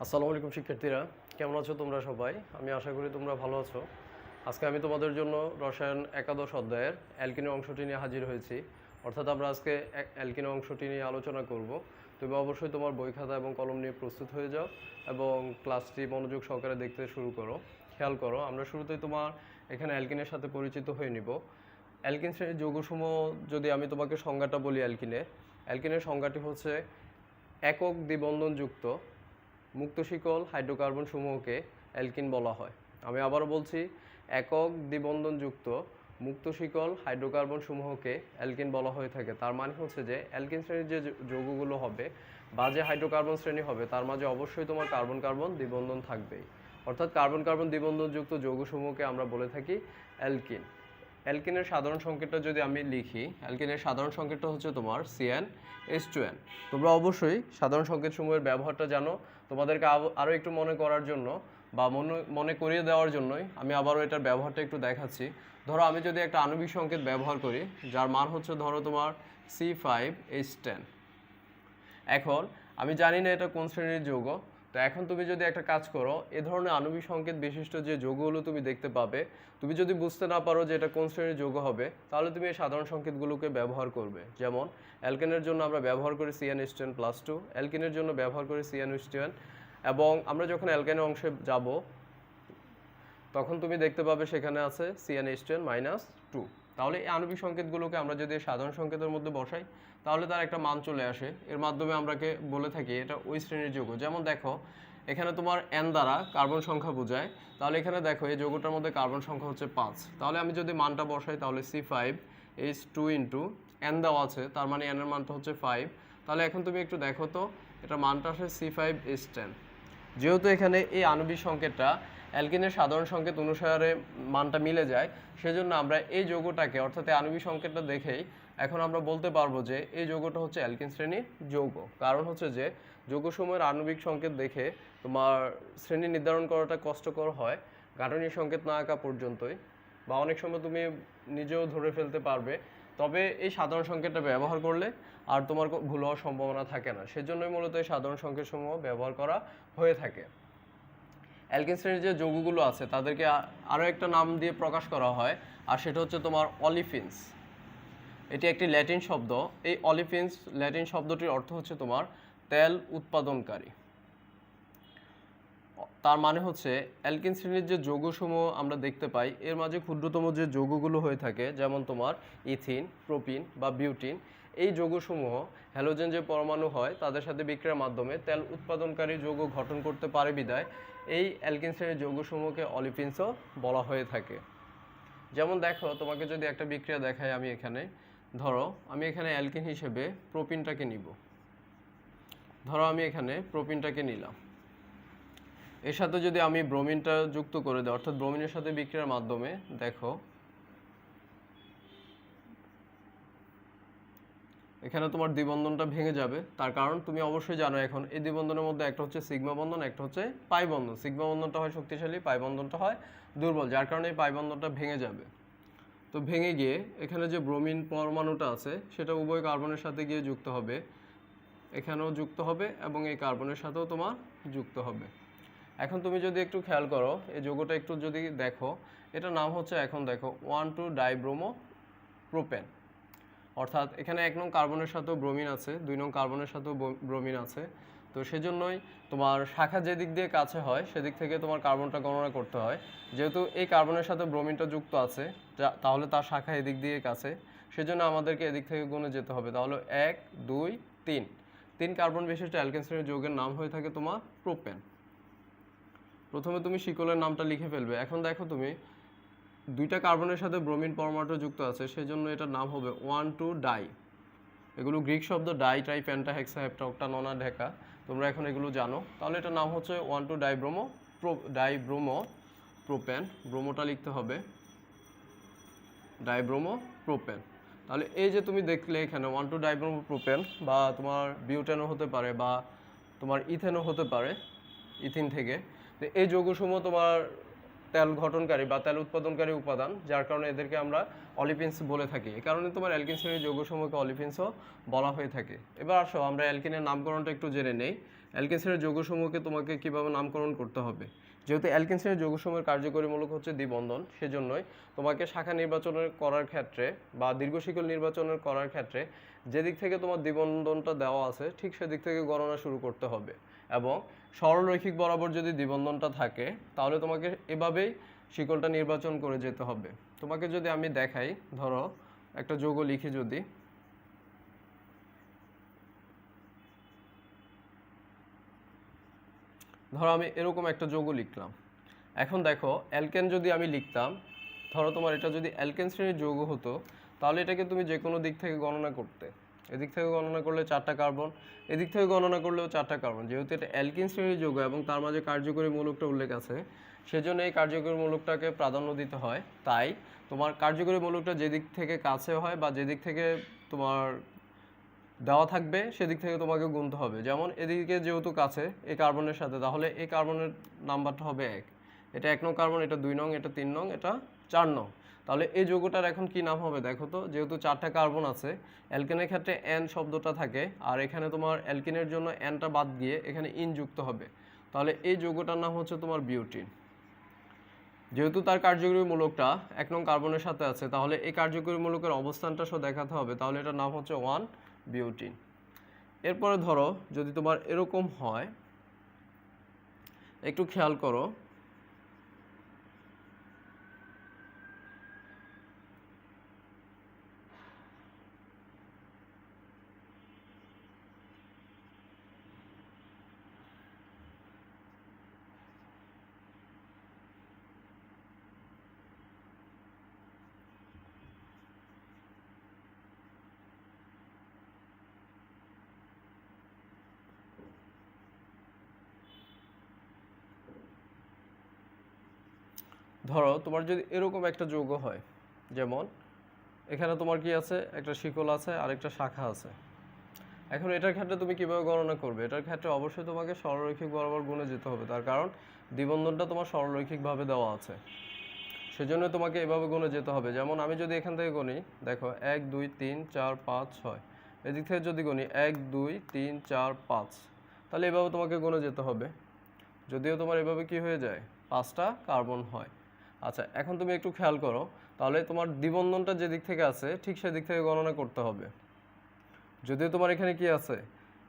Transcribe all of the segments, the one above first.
আসসালামু আলাইকুম শিক্ষার্থীরা, কেমন আছো তোমরা সবাই? আমি আশা করি তোমরা ভালো আছো। আজকে আমি তোমাদের জন্য রসায়ন একাদশ অধ্যায়ের অ্যালকিনের অংশটি নিয়ে হাজির হয়েছি। অর্থাৎ আমরা আজকে অ্যালকিনের অংশটি নিয়ে আলোচনা করব। তুমি অবশ্যই তোমার বই খাতা এবং কলম নিয়ে প্রস্তুত হয়ে যাও এবং ক্লাসটি মনোযোগ সহকারে দেখতে শুরু করো। খেয়াল করো, আমরা শুরুতেই তোমার এখানে অ্যালকিনের সাথে পরিচিত হয়ে নিব। অ্যালকিন শ্রেণীর যৌগসমূহ যদি আমি তোমাকে সংজ্ঞাটা বলি, অ্যালকিনের সংজ্ঞাটি হচ্ছে একক দ্বিবন্ধনযুক্ত মুক্ত শিকল হাইড্রোকার্বন সমূহকে অ্যালকিন বলা হয়। আমি আবারও বলছি, একক দ্বিবন্ধনযুক্ত মুক্ত শিকল হাইড্রোকার্বন সমূহকে অ্যালকিন বলা হয়ে থাকে। তার মানে হচ্ছে যে অ্যালকিন শ্রেণীর যে যৌগগুলো হবে বা যে হাইড্রোকার্বন শ্রেণী হবে তার মাঝে অবশ্যই তোমার কার্বন কার্বন দ্বিবন্ধন থাকবেই। অর্থাৎ কার্বন কার্বন দ্বিবন্ধনযুক্ত যৌগসমূহকে আমরা বলে থাকি অ্যালকিন। অ্যালকিনের সাধারণ সংকেতটা যদি আমি লিখি, অ্যালকিনের সাধারণ সংকেতটা হচ্ছে তোমার CnH2n। তোমরা অবশ্যই সাধারণ সংকেতসমূহের ব্যবহারটা জানো। তোমাদেরকে আরও একটু মনে করার জন্য বা মনে করিয়ে দেওয়ার জন্যই আমি আবারও এটার ব্যবহারটা একটু দেখাচ্ছি। ধরো আমি যদি একটা আণবিক সংকেত ব্যবহার করি যার মান হচ্ছে ধরো তোমার C5H10। এখন আমি জানি না এটা কোন শ্রেণীর যৌগ। তো এখন তুমি যদি একটা কাজ করো, এ ধরনের আণবিক সংকেত বিশিষ্ট যে যৌগগুলো তুমি দেখতে পাবে, তুমি যদি বুঝতে না পারো যে এটা কোন শ্রেণীর যৌগ হবে, তাহলে তুমি এই সাধারণ সংকেতগুলোকে ব্যবহার করবে। যেমন অ্যালকেনের জন্য আমরা ব্যবহার করি CnH10+2, অ্যালকিনের জন্য ব্যবহার করি CnH2n। এবং আমরা যখন অ্যালকেনের অংশে যাব তখন তুমি দেখতে পাবে সেখানে আছে CnH10-2। তাহলে এই আণবিক সংকেতগুলোকে আমরা যদি সাধারণ সংকেতের মধ্যে বসাই তাহলে তার একটা মান চলে আসে। এর মাধ্যমে আমরাকে বলে থাকি এটা ওই শ্রেণীর যৌগ। যেমন দেখো, এখানে তোমার N দ্বারা কার্বন সংখ্যা বোঝায়। তাহলে এখানে দেখো এই যৌগটার মধ্যে কার্বন সংখ্যা হচ্ছে 5। তাহলে আমি যদি মানটা বসাই তাহলে C5H2 ইন্টু N দেওয়া আছে, তার মানে N এর মানটা হচ্ছে 5। তাহলে এখন তুমি একটু দেখো তো, এটা মানটা আসে C5H10। যেহেতু এখানে এই আণবিক সংকেতটা অ্যালকিনের সাধারণ সংকেত অনুসারে মানটা মিলে যায়, সেজন্য আমরা এই যৌগটাকে অর্থাৎ এই আণবিক সংকেতটা দেখেই এখন আমরা বলতে পারবো যে এই যৌগটা হচ্ছে অ্যালকিন শ্রেণীর যৌগ। কারণ হচ্ছে যে যৌগসমূহের আণবিক সংকেত দেখে তোমার শ্রেণী নির্ধারণ করাটা কষ্টকর হয় গাঠনিক সংকেত না আঁকা পর্যন্তই, বা অনেক সময় তুমি নিজেও ধরে ফেলতে পারবে। তবে এই সাধারণ সংকেতটা ব্যবহার করলে আর তোমার ভুল হওয়ার সম্ভাবনা থাকে না। সেজন্যই মূলত এই সাধারণ সংকেতসমূহ ব্যবহার করা হয়ে থাকে। অ্যালকিন শ্রেণীর যে যৌগগুলো আছে তাদেরকে আরও একটা নাম দিয়ে প্রকাশ করা হয়, আর সেটা হচ্ছে তোমার অলিফিনস। এটি একটি ল্যাটিন শব্দ। এই অলিফিনস ল্যাটিন শব্দটির অর্থ হচ্ছে তোমার তেল উৎপাদনকারী। তার মানে হচ্ছে অ্যালকিন শ্রেণীর যে যৌগসমূহ আমরা দেখতে পাই এর মাঝে ক্ষুদ্রতম যে যৌগগুলো হয়ে থাকে, যেমন তোমার ইথিন, প্রোপিন বা বিউটিন, এই যৌগসমূহ হ্যালোজেন যে পরমাণু হয় তাদের সাথে বিক্রিয়ার মাধ্যমে তেল উৎপাদনকারী যৌগ গঠন করতে পারে বিধায় এই অ্যালকিন শ্রেণীর যৌগসমূহকে অলিফিনসও বলা হয়ে থাকে। যেমন দেখো, তোমাকে যদি একটা বিক্রিয়া দেখাই, আমি এখানে ধরো আমি এখানে অ্যালকিন হিসেবে প্রোপিনটাকে নিব। ধরো আমি এখানে প্রোপিনটাকে নিলাম, এর সাথে যদি আমি ব্রোমিনটা যুক্ত করে দিই, অর্থাৎ ব্রোমিনের সাথে বিক্রিয়ার মাধ্যমে দেখো এখানে তোমার দ্বিবন্ধনটা ভেঙে যাবে। তার কারণ তুমি অবশ্যই জানো এখন এই দ্বিবন্ধনের মধ্যে একটা হচ্ছে সিগমা বন্ধন, একটা হচ্ছে পাই বন্ধন। সিগমা বন্ধনটা হয় শক্তিশালী, পাই বন্ধনটা হয় দুর্বল, যার কারণে এই পাই বন্ধনটা ভেঙে যাবে। তো ভেঙে গিয়ে এখানে যে ব্রোমিন পরমাণুটা আছে সেটা উভয় কার্বনের সাথে গিয়ে যুক্ত হবে, এখানেও যুক্ত হবে এবং এই কার্বনের সাথেও তোমার যুক্ত হবে। এখন তুমি যদি একটু খেয়াল করো এই যৌগটা একটু যদি দেখো, এটার নাম হচ্ছে, এখন দেখো 1,2-ডাইব্রোমো প্রোপেন। অর্থাৎ এখানে 1 নং কার্বনের সাথেও ব্রোমিন আছে, 2 নং কার্বনের সাথেও ব্রোমিন আছে। তো সেজন্যই তোমার শাখা যেদিক দিয়ে কাছে হয় সেদিক থেকে তোমার কার্বনটা গণনা করতে হয়। যেহেতু এই কার্বনের সাথে ব্রোমিনটা যুক্ত আছে তাহলে তার শাখা এদিক দিয়ে কাছে, সেজন্য আমাদেরকে এদিক থেকে গুণে যেতে হবে। তাহলে 1, 2, 3 3 কার্বন বিশিষ্ট অ্যালকেন শ্রেণীর যৌগের নাম হয়ে থাকে তোমার প্রোপেন। প্রথমে তুমি শিকলের নামটা লিখে ফেলবে। এখন দেখো তুমি 2টা কার্বনের সাথে ব্রোমিন পরমাণু যুক্ত আছে, সেজন্য এটার নাম হবে 1,2-ডাই। এগুলো গ্রিক শব্দ, ডাই, ট্রাই, পেন্টা, হেক্সা, হেপ্টা, অক্টা, ননা, ডেকা। তোমরা এখন এগুলো জানো। তাহলে এটার নাম হচ্ছে 1,2-ডাইব্রোমো প্রোপেন। ব্রোমোটা লিখতে হবে ডাইব্রোমো প্রোপেন। তাহলে এই যে তুমি দেখলে এখানে 1,2-ডাইব্রোমো প্রোপেন, বা তোমার বিউটেনও হতে পারে বা তোমার ইথেনও হতে পারে ইথিন থেকে। তো এই যৌগসমূহ তোমার তেল গঠনকারী বা তেল উৎপাদনকারী উপাদান, যার কারণে এদেরকে আমরা অলিফিনস বলে থাকি। এই কারণে তোমার অ্যালকিন শ্রেণীর যৌগসমূহকে অলিফিনসও বলা হয়ে থাকে। এবার আসো আমরা অ্যালকিনের নামকরণটা একটু জেনে নেই। অ্যালকিন শ্রেণীর যৌগসমূহকে তোমাকে কীভাবে নামকরণ করতে হবে। যেহেতু অ্যালকিন শ্রেণীর যৌগসমূহের কার্যকরী মূলক হচ্ছে দ্বিবন্ধন, সেজন্যই তোমাকে শাখা নির্বাচনের করার ক্ষেত্রে বা দীর্ঘশিকল নির্বাচনের করার ক্ষেত্রে যেদিক থেকে তোমার দ্বিবন্ধনটা দেওয়া আছে ঠিক সেদিক থেকে গণনা শুরু করতে হবে। এবং সরলরৈখিক বরাবর যদি দ্বিবন্ধনটা থাকে তাহলে তোমাকে এভাবেই শিকলটা নির্বাচন করে যেতে হবে। তোমাকে যদি আমি দেখাই, ধরো একটা যৌগ লিখি, যদি ধরো আমি এরকম একটা যৌগ লিখলাম। এখন দেখো অ্যালকেন যদি আমি লিখতাম, ধরো তোমার এটা যদি অ্যালকেন শ্রেণীর যৌগ হতো তাহলে এটাকে তুমি যে কোনো দিক থেকে গণনা করতে। এদিক থেকে গণনা করলে 4টা কার্বন, এদিক থেকে গণনা করলেও 4টা কার্বন। যেহেতু এটা অ্যালকিন শ্রেণীর যৌগ এবং তার মাঝে কার্যকরী মূলকটা উল্লেখ আছে, সেজন্য এই কার্যকরী মূলকটাকে প্রাধান্য দিতে হয়। তাই তোমার কার্যকরী মূলকটা যেদিক থেকে কাছে হয় বা যেদিক থেকে তোমার দেওয়া থাকবে সেদিক থেকে তোমাকে গুনতে হবে। যেমন এদিকে যেহেতু কাছে এই কার্বনের সাথে, তাহলে এই কার্বনের নাম্বারটা হবে 1। এটা 1 নং কার্বন, এটা 2 নং, এটা 3 নং, এটা 4 নং। তাহলে এই যৌগটার এখন কি নাম হবে দেখো তো। যেহেতু 4টা কার্বন আছে, অ্যালকেনের ক্ষেত্রে এন শব্দটা থাকে, আর এখানে তোমার অ্যালকিনের জন্য এনটা বাদ দিয়ে এখানে ইন যুক্ত হবে। তাহলে এই যৌগটার নাম হচ্ছে তোমার বিউটিন। যেহেতু তার কার্যকরী মূলকটা 1 নং কার্বনের সাথে আছে, তাহলে এই কার্যকরী মূলকের অবস্থানটা সহ দেখাতে হবে। তাহলে এটার নাম হচ্ছে 1 বিউটিন। এরপরে ধরো যদি তোমার এরকম হয়, একটু খেয়াল করো, ধরো তোমার যদি এরকম একটা যৌগ হয়, যেমন এখানে তোমার কি আছে, একটা শিকল আছে আর একটা শাখা আছে। এখন এটার ক্ষেত্রে তুমি কিভাবে গণনা করবে? এটার ক্ষেত্রে অবশ্যই তোমাকে সরলরৈখিক বরাবর গুণে যেতে হবে, তার কারণ দ্বিবন্ধনটা তোমার সরলরৈখিকভাবে দেওয়া আছে, সেজন্য তোমাকে এভাবে গুণে যেতে হবে। যেমন আমি যদি এখান থেকে গুনি, দেখো 1 2 3 4 5 6, এদিক থেকে যদি গুনি 1 2 3 4 5, তাহলে এভাবে তোমাকে গুণে যেতে হবে। যদিও তোমার এভাবে কি হয়ে যায়, 5টা কার্বন হয়। আচ্ছা, এখন তুমি একটু খেয়াল করো, তাহলে তোমার দ্বিবন্ধনটা যেদিক থেকে আছে ঠিক সেদিক থেকে গণনা করতে হবে। যদিও তোমার এখানে কি আছে,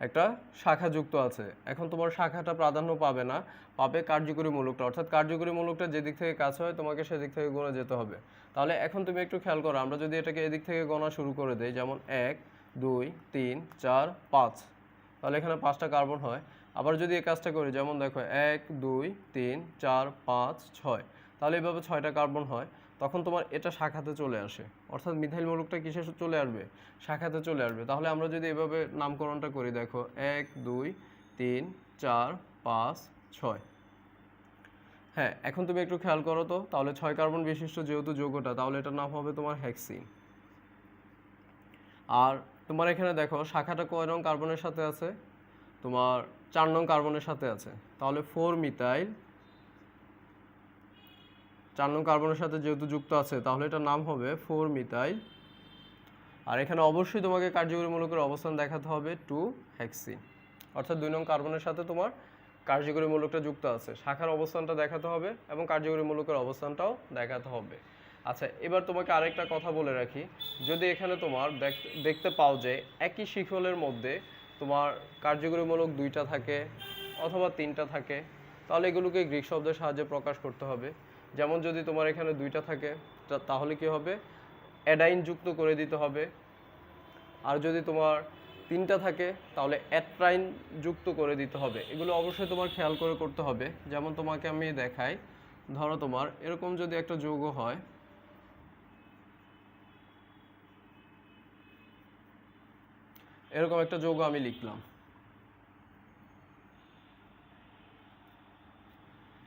একটা শাখা যুক্ত আছে, এখন তোমার শাখাটা প্রাধান্য পাবে না, পাবে কার্যকরী মূলকটা। অর্থাৎ কার্যকরী মূলকটা যেদিক থেকে কাছে হয় তোমাকে সেদিক থেকে গুণে যেতে হবে। তাহলে এখন তুমি একটু খেয়াল করো, আমরা যদি এটাকে এদিক থেকে গণনা শুরু করে দেই, যেমন 1 2 3 4 5, তাহলে এখানে 5টা কার্বন হয়। আবার যদি এই কাজটা করি, যেমন দেখো 1 2 3 4 5 6, তাহলে এইভাবে 6টা কার্বন হয়। তখন তোমার এটা শাখাতে চলে আসে, অর্থাৎ মিথাইল মূলকটা কিসে চলে আসবে, শাখাতে চলে আসবে। তাহলে আমরা যদি এভাবে নামকরণটা করি, দেখো 1 2 3 4 5 6। হ্যাঁ, এখন তুমি একটু খেয়াল করো তো, তাহলে 6 কার্বন বিশিষ্ট যেহেতু যৌগটা, তাহলে এটার নাম হবে তোমার হেক্সিন। আর তোমার এখানে দেখো শাখাটা কয় নং কার্বনের সাথে আছে, তোমার 4 নং কার্বনের সাথে আছে, তাহলে 4 মিথাইল 4 নং কার্বনের সাথে যেহেতু যুক্ত আছে, তাহলে এটার নাম হবে 4 মিথাইল। আর এখানে অবশ্যই তোমাকে কার্যকরী মূলকের অবস্থান দেখাতে হবে 2 হেক্সিন, অর্থাৎ 2 নং কার্বনের সাথে তোমার কার্যকরী মূলকটা যুক্ত আছে, শাখার অবস্থানটা দেখাতে হবে এবং কার্যকরী মূলকের অবস্থানটাও দেখাতে হবে। আচ্ছা, এবার তোমাকে আরেকটা কথা বলে রাখি, যদি এখানে তোমার দেখতে পাও যে একই শিকলের মধ্যে তোমার কার্যকরী মূলক 2টা থাকে অথবা 3টা থাকে, তাহলে এগুলোকে গ্রিক শব্দের সাহায্যে প্রকাশ করতে হবে। যেমন যদি তোমার এখানে 2টা থাকে তাহলে কি হবে, অ্যাডাইন যুক্ত করে দিতে হবে। আর যদি তোমার 3টা থাকে তাহলে অ্যাট্রাইন যুক্ত করে দিতে হবে। এগুলো অবশ্যই তোমার খেয়াল করে করতে হবে। যেমন তোমাকে আমি দেখাই, ধরো তোমার এরকম যদি একটা যৌগ হয়, এরকম একটা যৌগ আমি লিখলাম,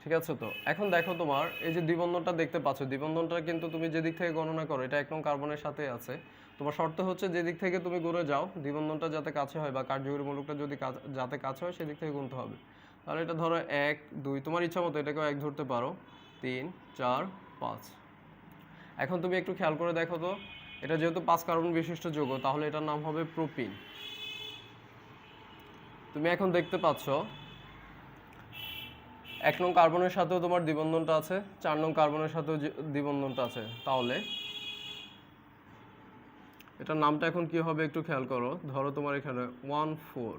ঠিক আছে। তো এখন দেখো তোমার এই যে দ্বিবন্ধনটা দেখতে পাচ্ছ, দ্বিবন্ধনটা কিন্তু তুমি যেদিক থেকে গণনা করো এটা 1 নং কার্বনের সাথে আছে। তোমার শর্ত হচ্ছে যেদিক থেকে তুমি গুণে যাও দ্বিবন্ধনটা যাতে কাছে হয় বা কার্যকরী মূলকটা যদি যাতে কাছে হয় সেদিক থেকে গুনতে হবে। তাহলে এটা ধরো 1 2, তোমার ইচ্ছা মতো এটাকেও 1 ধরতে পারো, 3 4 5। এখন তুমি একটু খেয়াল করে দেখো তো, এটা যেহেতু 5 কার্বন বিশিষ্ট যৌগ, তাহলে এটার নাম হবে প্রোপিন। তুমি এখন দেখতে পাচ্ছ 1 নং কার্বনের সাথেও তোমার দ্বিবন্ধনটা আছে, 4 নং কার্বনের সাথেও দ্বিবন্ধনটা আছে। তাহলে এটার নামটা এখন কি হবে একটু খেয়াল করো। ধরো তোমার এখানে 1 4,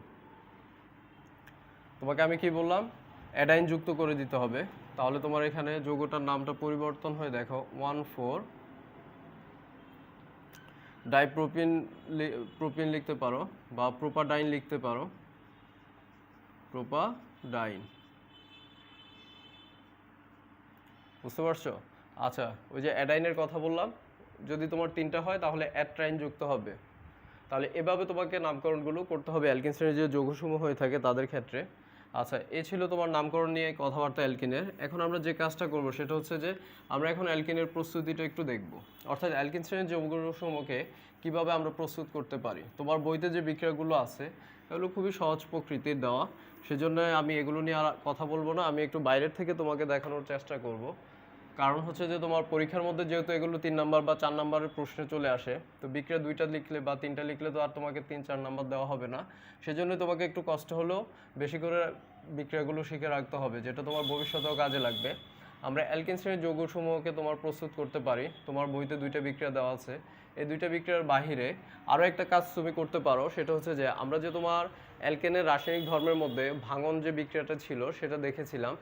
তোমাকে আমি কি বললাম, অ্যাডাইন যুক্ত করে দিতে হবে। তাহলে তোমার এখানে যৌগটার নামটা পরিবর্তন হয়ে দেখো 1 4 ডাইপ্রোপিন, প্রোপিন লিখতে পারো বা প্রোপাডাইন লিখতে পারো, প্রোপাডাইন। বুঝতে পারছো? আচ্ছা, ওই যে অ্যাডাইনের কথা বললাম, যদি তোমার 3টা হয় তাহলে অ্যাট্রাইন যুক্ত হবে। তাহলে এভাবে তোমাকে নামকরণগুলো করতে হবে অ্যালকিন শ্রেণীর যে যৌগসমূহ হয়ে থাকে তাদের ক্ষেত্রে। আচ্ছা, এ ছিল তোমার নামকরণ নিয়ে কথাবার্তা অ্যালকিনের। এখন আমরা যে কাজটা করব সেটা হচ্ছে যে আমরা এখন অ্যালকিনের প্রস্তুতিটা একটু দেখব, অর্থাৎ অ্যালকিন শ্রেণীর যৌগসমূহকে কিভাবে আমরা প্রস্তুত করতে পারি। তোমার বইতে যে বিক্রিয়াগুলো আছে এগুলো খুবই সহজ প্রকৃতির দেওয়া, সেজন্য আমি এগুলো নিয়ে আর কথা বলবো না। আমি একটু বাইরের থেকে তোমাকে দেখানোর চেষ্টা করব। কারণ হচ্ছে যে তোমার পরীক্ষার মধ্যে যেহেতু এগুলো 3 নাম্বার বা 4 নাম্বারের প্রশ্নে চলে আসে, তো বিক্রিয়া 2টা লিখলে বা 3টা লিখলে তো আর তোমাকে 3-4 নাম্বার দেওয়া হবে না। সেজন্য তোমাকে একটু কষ্ট হলেও বেশি করে বিক্রিয়াগুলো শিখে রাখতে হবে, যেটা তোমার ভবিষ্যতেও কাজে লাগবে। আমরা অ্যালকিন শ্রেণীর যৌগসমূহকে তোমার প্রস্তুত করতে পারি। তোমার বইতে 2টা বিক্রিয়া দেওয়া আছে। এই 2টা বিক্রিয়ার বাহিরে আরও একটা কাজ তুমি করতে পারো, সেটা হচ্ছে যে আমরা যে তোমার অ্যালকেনের রাসায়নিক ধর্মের মধ্যে ভাঙন যে বিক্রিয়াটা ছিল সেটা দেখেছিলাম,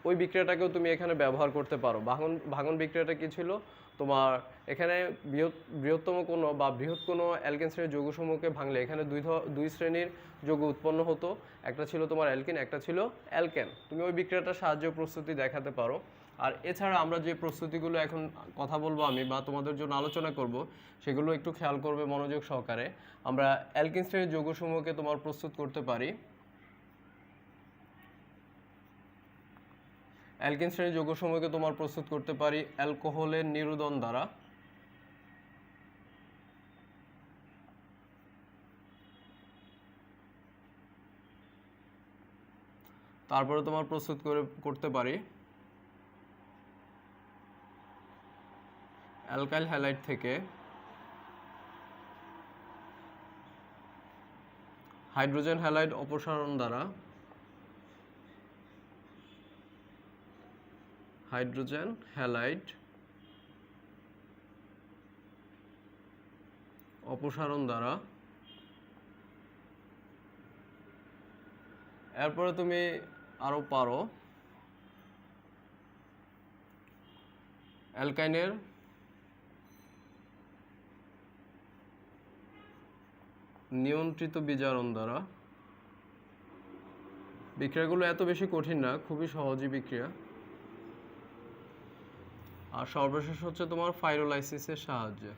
ওই বিক্রিয়াটাকেও তুমি এখানে ব্যবহার করতে পারো। ভাঙন বিক্রিয়াটা কি ছিল, তোমার এখানে বৃহত্তম কোনো বা বৃহৎ কোনো অ্যালকেন শ্রেণীর যৌগসমূহকে ভাঙলে এখানে দুই শ্রেণীর যৌগ উৎপন্ন হতো। একটা ছিল তোমার অ্যালকিন, একটা ছিল অ্যালকেন। তুমি ওই বিক্রিয়াটার সাহায্যে প্রস্তুতি দেখাতে পারো। আর এছাড়া আমরা যে প্রস্তুতিগুলো এখন কথা বলবো আমি বা তোমাদের জন্য আলোচনা করব, সেগুলো একটু খেয়াল করবে মনোযোগ সহকারে। আমরা অ্যালকিন শ্রেণীর যৌগসমূহকে তোমার প্রস্তুত করতে পারি অ্যালকিন শ্রেণীর যৌগসমূহকে তোমার প্রস্তুত করতে পারি অ্যালকোহলের নিরোধন দ্বারা। তারপরে তোমার প্রস্তুত করতে পারি অ্যালকাইল হ্যালাইড থেকে হাইড্রোজেন হ্যালাইড অপসারণ দ্বারা, হাইড্রোজেন হ্যালাইড অপসারণ দ্বারা। এরপরে তুমি আরো পারো অ্যালকাইনের নিয়ন্ত্রিত বিজারণ দ্বারা। বিক্রিয়াগুলো এত বেশি কঠিন না, খুবই সহজই বিক্রিয়া। আর সর্বশেষ হচ্ছে তোমার পাইরোলাইসিসের সাহায্যে।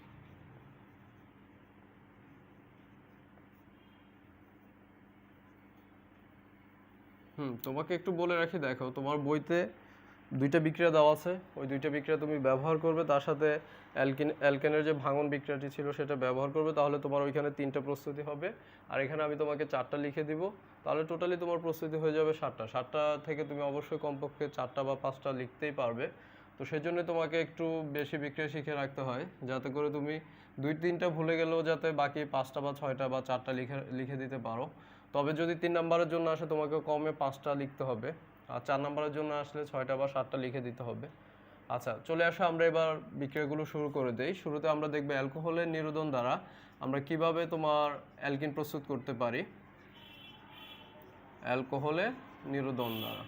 তোমাকে একটু বলে রাখি, দেখো তোমার বইতে 2টা বিক্রিয়া দেওয়া আছে, ওই 2টা বিক্রিয়া তুমি ব্যবহার করবে, তার সাথে অ্যালকেনের যে ভাঙন বিক্রিয়াটি ছিল সেটা ব্যবহার করবে। তাহলে তোমার ওইখানে 3টা প্রস্তুতি হবে, আর এখানে আমি তোমাকে 4টা লিখে দিব। তাহলে টোটালি তোমার প্রস্তুতি হয়ে যাবে 7টা। 7টা থেকে তুমি অবশ্যই কমপক্ষে 4টা বা 5টা লিখতেই পারবে। তো সেই জন্য তোমাকে একটু বেশি বিক্রিয়া শিখে রাখতে হয়, যাতে করে তুমি 2-3টা ভুলে গেলেও যাতে বাকি 5টা বা 6টা বা 4টা লিখে দিতে পারো। তবে যদি 3 নাম্বারের জন্য আসে তোমাকে কমে 5টা লিখতে হবে, আর 4 নাম্বারের জন্য আসলে 6টা বা 7টা লিখে দিতে হবে। আচ্ছা, চলে আসো আমরা এবার বিক্রিয়াগুলো শুরু করে দেই। শুরুতে আমরা দেখব অ্যালকোহলের নিরোধন দ্বারা আমরা কিভাবে তোমার অ্যালকিন প্রস্তুত করতে পারি। অ্যালকোহলের নিরোধন দ্বারা।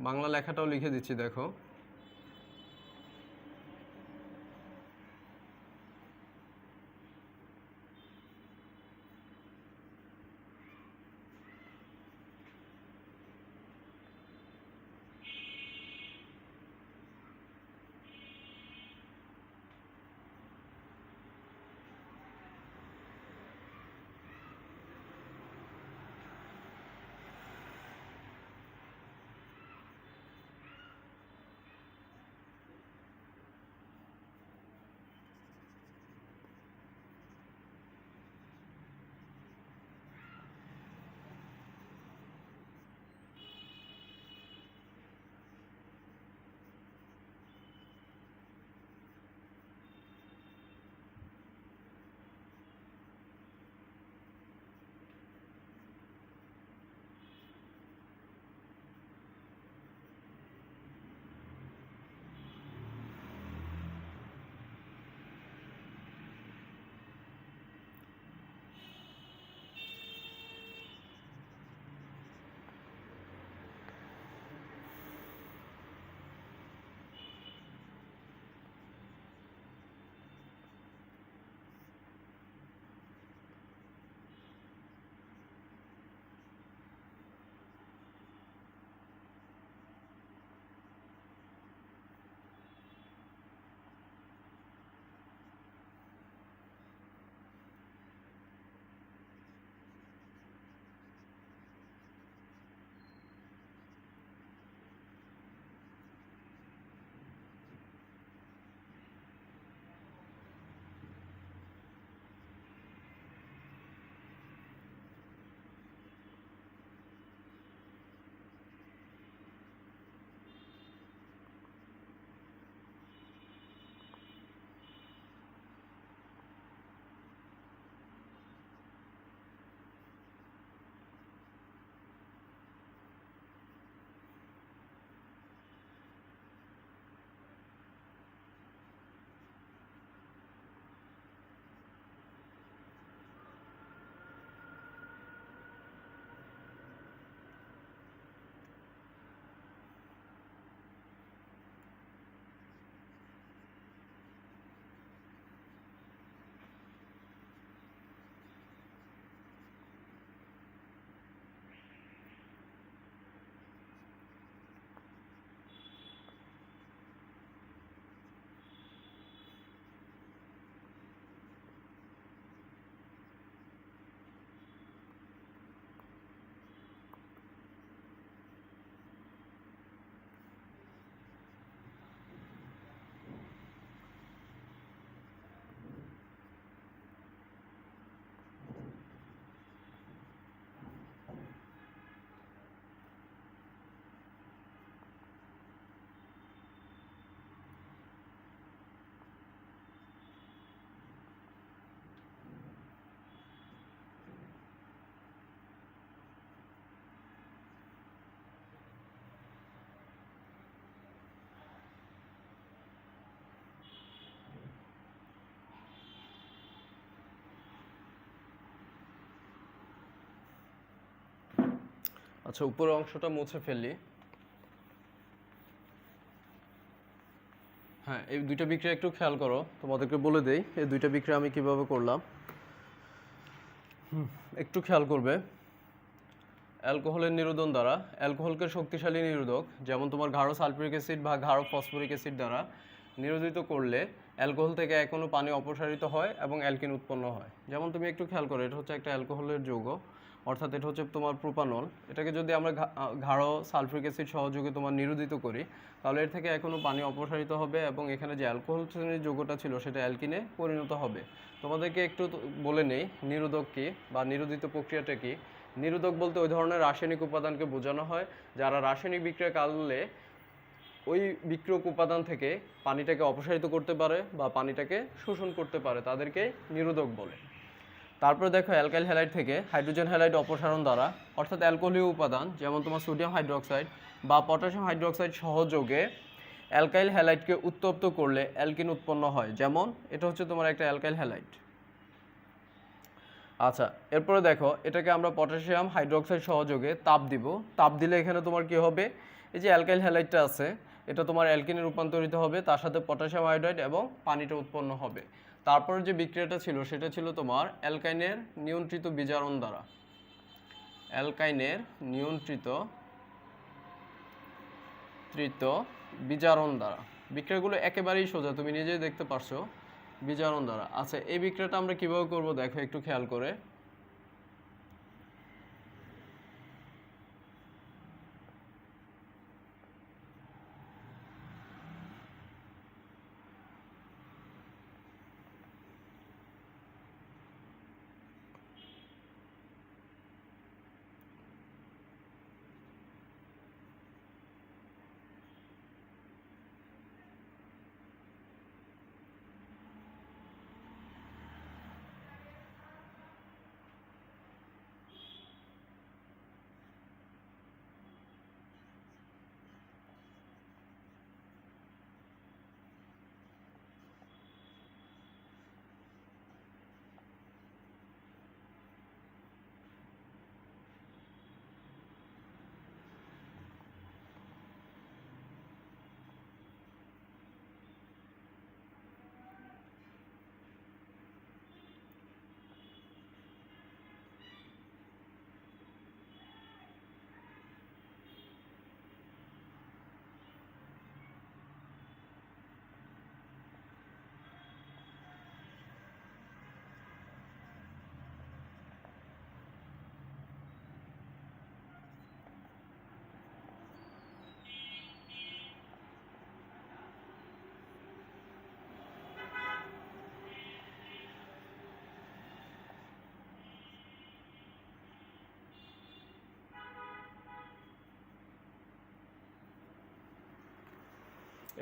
বাংলা লেখাটাও লিখে দিচ্ছি, দেখো। আচ্ছা, উপরের অংশটা মুছে ফেলি। হ্যাঁ, এই দুইটা বিক্রিয়া একটু খেয়াল করো, তোমাদেরকে বলে দেই এই দুইটা বিক্রিয়া আমি কিভাবে করলাম। একটু খেয়াল করবে। অ্যালকোহলের নিরোধন দ্বারা অ্যালকোহলকে শক্তিশালী নিরোধক, যেমন তোমার গাঢ় সালফিউরিক অ্যাসিড বা গাঢ় ফসফরিক অ্যাসিড দ্বারা নিরোধিত করলে অ্যালকোহল থেকে এক অণু পানি অপসারিত হয় এবং অ্যালকিন উৎপন্ন হয়। যেমন তুমি একটু খেয়াল করো, এটা হচ্ছে একটা অ্যালকোহলের যৌগ, অর্থাৎ এটা হচ্ছে তোমার প্রোপানল। এটাকে যদি আমরা গাঢ় সালফিউরিক অ্যাসিড সহযোগে তোমার নিরোধিত করি, তাহলে এর থেকে এক অণু পানি অপসারিত হবে এবং এখানে যে অ্যালকোহল শ্রেণীর যৌগটা ছিল সেটা অ্যালকিনে পরিণত হবে। তোমাদেরকে একটু বলে নেই নিরোধক কী বা নিরোধিত প্রক্রিয়াটা কী। নিরোধক বলতে ওই ধরনের রাসায়নিক উপাদানকে বোঝানো হয় যারা রাসায়নিক বিক্রিয়া করলে ওই বিক্রিয়ক উপাদান থেকে পানিটাকে অপসারিত করতে পারে বা পানিটাকে শোষণ করতে পারে, তাদেরকে নিরোধক বলে। তারপরে দেখো অ্যালকাইল হ্যালাইড থেকে হাইড্রোজেন হ্যালাইড অপসারণ দ্বারা, অর্থাৎ অ্যালকোহলীয় উপাদান যেমন তোমার সোডিয়াম হাইড্রোক্সাইড বা পটাশিয়াম হাইড্রোক্সাইড সহযোগে অ্যালকাইল হ্যালাইডকে উত্তপ্ত করলে অ্যালকিন উৎপন্ন হয়। যেমন এটা হচ্ছে তোমার একটা অ্যালকাইল হ্যালাইড। আচ্ছা, এরপরে দেখো এটাকে আমরা পটাশিয়াম হাইড্রোক্সাইড সহযোগে তাপ দিব। তাপ দিলে এখানে তোমার কি হবে, এই যে অ্যালকাইল হ্যালাইডটা আছে এটা তোমার অ্যালকিনে রূপান্তরিত হবে, তার সাথে পটাশিয়াম আয়োডাইড এবং পানিটা উৎপন্ন হবে। তারপরে যে বিক্রিয়াটা ছিল সেটা ছিল তোমার অ্যালকাইনের নিয়ন্ত্রিত বিজারণ দ্বারা। অ্যালকাইনের নিয়ন্ত্রিত বিজারণ দ্বারা। বিক্রিয়াগুলো একেবারেই সোজা, তুমি নিজেই দেখতে পারছো, বিজারণ দ্বারা। আচ্ছা, এই বিক্রিয়াটা আমরা কিভাবে করব দেখো একটু খেয়াল করে।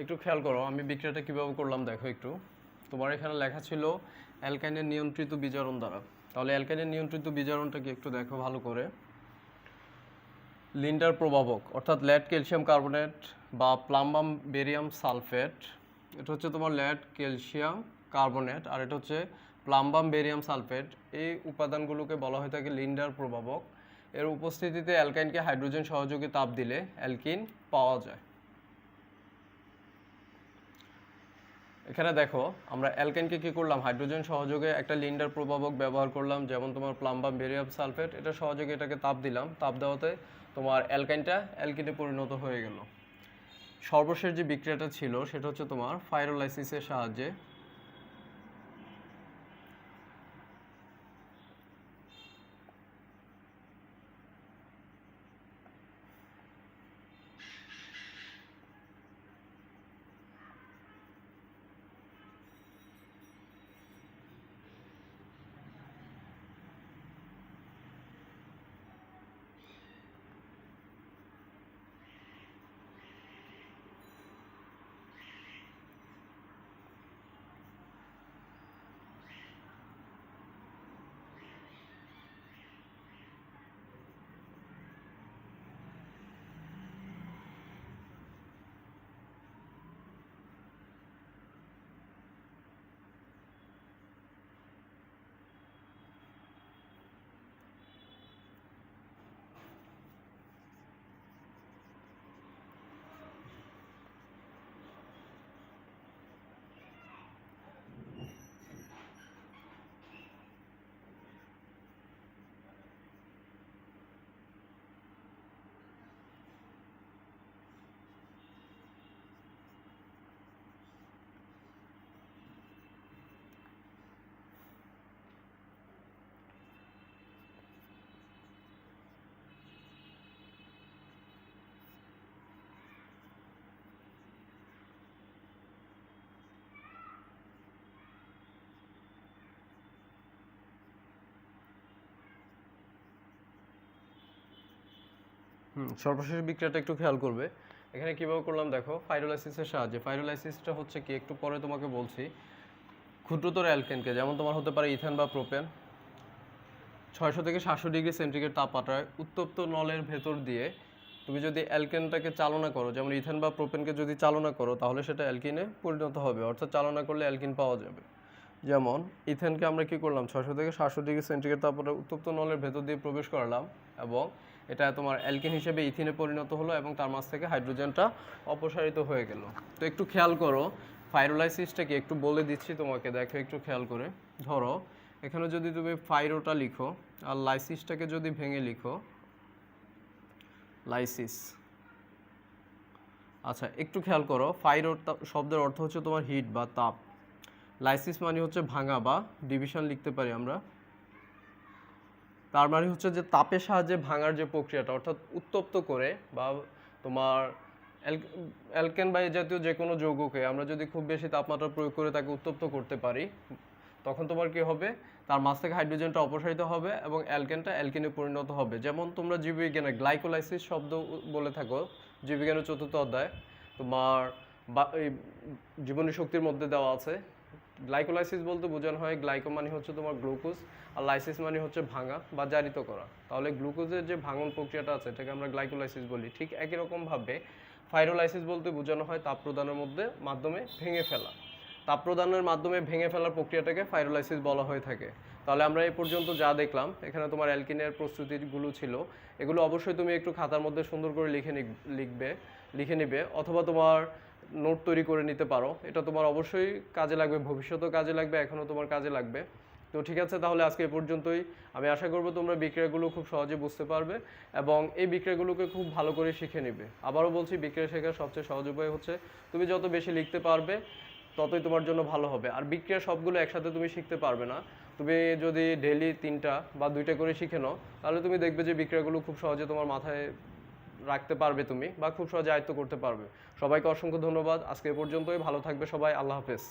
একটু খেয়াল করো আমি বিক্রিয়াটা কিভাবে করলাম দেখো একটু। তোমার এখানে লেখা ছিল অ্যালকাইনের নিয়ন্ত্রিত বিজারণ দ্বারা। তাহলে অ্যালকাইনের নিয়ন্ত্রিত বিজারণটাকে একটু দেখো ভালো করে। লিন্ডার প্রভাবক, অর্থাৎ লেড ক্যালসিয়াম কার্বনেট বা প্লাম্বাম বেরিয়াম সালফেট। এটা হচ্ছে তোমার লেড ক্যালসিয়াম কার্বনেট আর এটা হচ্ছে প্লাম্বাম বেরিয়াম সালফেট। এই উপাদানগুলোকে বলা হয়ে থাকে লিন্ডার প্রভাবক। এর উপস্থিতিতে অ্যালকাইনকে হাইড্রোজেন সহযোগে তাপ দিলে অ্যালকিন পাওয়া যায়। এখানে দেখো আমরা অ্যালকেনকে কি করলাম, হাইড্রোজেন সহযোগে একটা লিন্ডার প্রভাবক ব্যবহার করলাম, যেমন তোমার প্লাম্বাম বেরিয়াম সালফেট। এটা সহযোগে এটাকে তাপ দিলাম, তাপ দেওয়াতে তোমার অ্যালকাইনটা অ্যালকিনে পরিণত হয়ে গেল। সর্বশেষ যে বিক্রিয়াটা ছিল সেটা হচ্ছে তোমার পাইরোলাইসিসের সাহায্যে। সর্বশেষ বিক্রিয়াটা একটু খেয়াল করবে। এখানে কিভাবে করলাম দেখো, ফাইরোলাইসিসের সাহায্যে। ফাইরোলাইসিসটা হচ্ছে কি একটু পরে তোমাকে বলছি। ক্ষুদ্রতর অ্যালকেনকে, যেমন তোমার হতে পারে ইথেন বা প্রোপেন, 600 থেকে 700 ডিগ্রি সেন্টিগ্রেড তাপমাত্রায় উত্তপ্ত নলের ভেতর দিয়ে তুমি যদি অ্যালকেনটাকে চালনা করো, যেমন ইথেন বা প্রোপেনকে যদি চালনা করো, তাহলে সেটা অ্যালকিনে পরিণত হবে, অর্থাৎ চালনা করলে অ্যালকিন পাওয়া যাবে। যেমন ইথেনকে আমরা কি করলাম, 600 থেকে 700 ডিগ্রি সেন্টিগ্রেড তাপমাত্রায় উত্তপ্ত নলের ভেতর দিয়ে প্রবেশ করালাম এবং এটা তোমার অ্যালকিন হিসেবে ইথিনে পরিণত হলো এবং তার মাঝ থেকে হাইড্রোজেনটা অপসারিত হয়ে গেল। তো একটু খেয়াল করো ফাইরোলাইসিসটাকে, একটু বলে দিচ্ছি তোমাকে, দেখো একটু খেয়াল করে। ধরো এখানে যদি তুমি ফাইরোটা লিখো আর লাইসিসটাকে যদি ভেঙে লিখো লাইসিস। আচ্ছা একটু খেয়াল করো, ফাইরো শব্দের অর্থ হচ্ছে তোমার হিট বা তাপ। লাইসিস মানে হচ্ছে ভাঙা বা ডিভিশন লিখতে পারি আমরা। তার মানে হচ্ছে যে তাপের সাহায্যে ভাঙার যে প্রক্রিয়াটা, অর্থাৎ উত্তপ্ত করে বা তোমার অ্যালকেন বা এই জাতীয় যে কোনো যৌগকে আমরা যদি খুব বেশি তাপমাত্রা প্রয়োগ করে তাকে উত্তপ্ত করতে পারি, তখন তোমার কি হবে, তার মাঝ থেকে হাইড্রোজেনটা অপসারিত হবে এবং অ্যালকেনটা অ্যালকিনে পরিণত হবে। যেমন তোমরা জীববিজ্ঞানে গ্লাইকোলাইসিস শব্দ বলে থাকো, জীববিজ্ঞানের 4র্থ অধ্যায় তোমার এই জীবনী শক্তির মধ্যে দেওয়া আছে। গ্লাইকোলাইসিস বলতে বোঝানো হয়, গ্লাইকো মানে হচ্ছে তোমার গ্লুকোজ আর লাইসিস মানে হচ্ছে ভাঙা বা জারিত করা। তাহলে গ্লুকোজের যে ভাঙন প্রক্রিয়াটা আছে এটাকে আমরা গ্লাইকোলাইসিস বলি। ঠিক একই রকমভাবে ফাইরোলাইসিস বলতে বোঝানো হয় তাপ প্রদানের মাধ্যমে ভেঙে ফেলা। তাপ প্রদানের মাধ্যমে ভেঙে ফেলার প্রক্রিয়াটাকে ফাইরোলাইসিস বলা হয়ে থাকে। তাহলে আমরা এই পর্যন্ত যা দেখলাম, এখানে তোমার অ্যালকিনের প্রস্তুতিগুলো ছিল, এগুলো অবশ্যই তুমি একটু খাতার মধ্যে সুন্দর করে লিখে নিবে অথবা তোমার নোট তৈরি করে নিতে পারো। এটা তোমার অবশ্যই কাজে লাগবে, ভবিষ্যতেও কাজে লাগবে, এখনও তোমার কাজে লাগবে। তো ঠিক আছে, তাহলে আজকে এ পর্যন্তই। আমি আশা করব তোমরা বিক্রিয়াগুলো খুব সহজে বুঝতে পারবে এবং এই বিক্রিয়াগুলোকে খুব ভালো করে শিখে নিবে। আবারও বলছি, বিক্রিয়া শেখার সবচেয়ে সহজ উপায় হচ্ছে তুমি যত বেশি লিখতে পারবে ততই তোমার জন্য ভালো হবে। আর বিক্রিয়া সবগুলো একসাথে তুমি শিখতে পারবে না। তুমি যদি ডেইলি 3টা বা 2টা করে শিখে নাও, তাহলে তুমি দেখবে যে বিক্রিয়াগুলো খুব সহজে তোমার মাথায় রাখতে পারবে তুমি, বা খুব সহজে আয়ত্ত করতে পারবে। সবাইকে অসংখ্য ধন্যবাদ। আজকে এ পর্যন্তই। ভালো থাকবে সবাই। আল্লাহ হাফেজ।